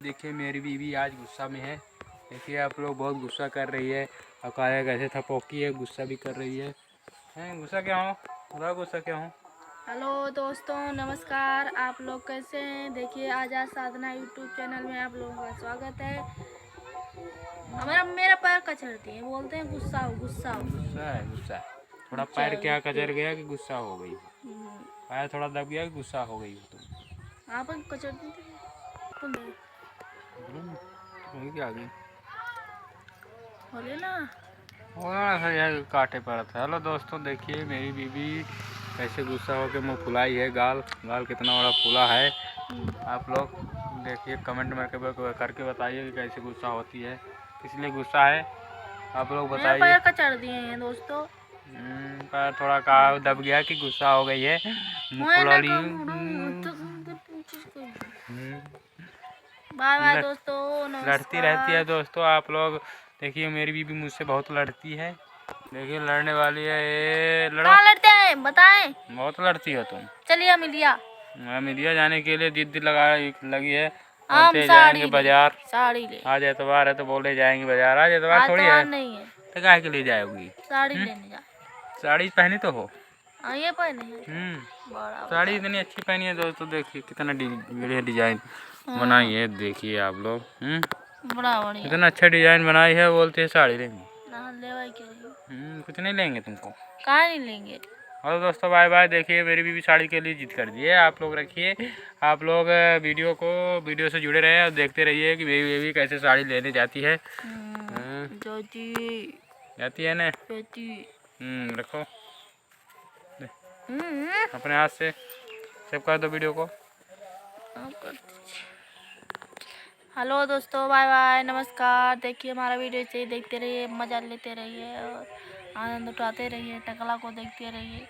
देखिए मेरी बीवी आज गुस्सा में है। देखिए आप लोग, बहुत गुस्सा कर रही है। और काया कैसे थपोकी है, गुस्सा भी कर रही है। हैं गुस्सा क्या हो? थोड़ा गुस्सा क्या हो? हेलो दोस्तों, नमस्कार। आप लोग कैसे हैं? देखिए आजाद साधना यूट्यूब चैनल में आप लोगों का स्वागत है। मेरा पैर कचरती है, बोलते हैं गुस्सा हो गुस्सा हो। गुस्सा है, गुस्सा है। थोड़ा पैर क्या कचर गया कि गुस्सा हो गई? पैर थोड़ा दब गया कि गुस्सा हो गई हो तुम? आप कचरती थी क्या गई? बोले ना काटे पड़ा था। हेलो दोस्तों, देखिए मेरी बीवी कैसे गुस्सा होकर मुँह फुलाई है। गाल कितना बड़ा फूला है। आप लोग देखिए, कमेंट में करके बताइए कि कैसे गुस्सा होती है, किस लिए गुस्सा है, आप लोग बताइए। पैर कचर दिए हैं दोस्तों। पैर थोड़ा का दब गया कि गुस्सा हो गई है, मुँह फुला ली। बाय बाय दोस्तों, लड़ती रहती है दोस्तों। आप लोग देखिए, मेरी बीवी मुझसे बहुत लड़ती है। देखिए लड़ने वाली है ये। कहाँ लड़ते हैं बताएं? बहुत लड़ती हो तुम। चलिए मिलिया मीडिया जाने के लिए जिद लगी है। हम बोलते जाएंगे बाजार। साड़ी ले। आज एतवार है तो बोले जाएंगे बाजार। आज एतवार थोड़ी है। नहीं है तो काहे के लिए जाओगी? साड़ी लेने जा। साड़ी पहनी तो हो। ये पहने हैं। साड़ी इतनी अच्छी पहनी है दोस्तों। देखिए कितना बढ़िया डिजाइन बनाई है। देखिए आप लोग, बड़ा बढ़िया इतना अच्छा डिजाइन बनाई है। बोलते हैं साड़ी लेंगे। कुछ नहीं लेंगे तुमको? कहाँ नहीं लेंगे। और दोस्तों बाय बाय। देखिए मेरी बीवी साड़ी के लिए जिद कर दी है। आप लोग रखिए, आप लोग वीडियो से जुड़े रहे और देखते रहिए कि मेरी बीवी कैसे साड़ी लेने जाती है। जाती है ना? रखो अपने हाथ से, सेव कर दो वीडियो को। हेलो दोस्तों, बाय बाय, नमस्कार। देखिए हमारा वीडियो से देखते रहिए, मजा लेते रहिए और आनंद उठाते रहिए। टकला को देखते रहिए।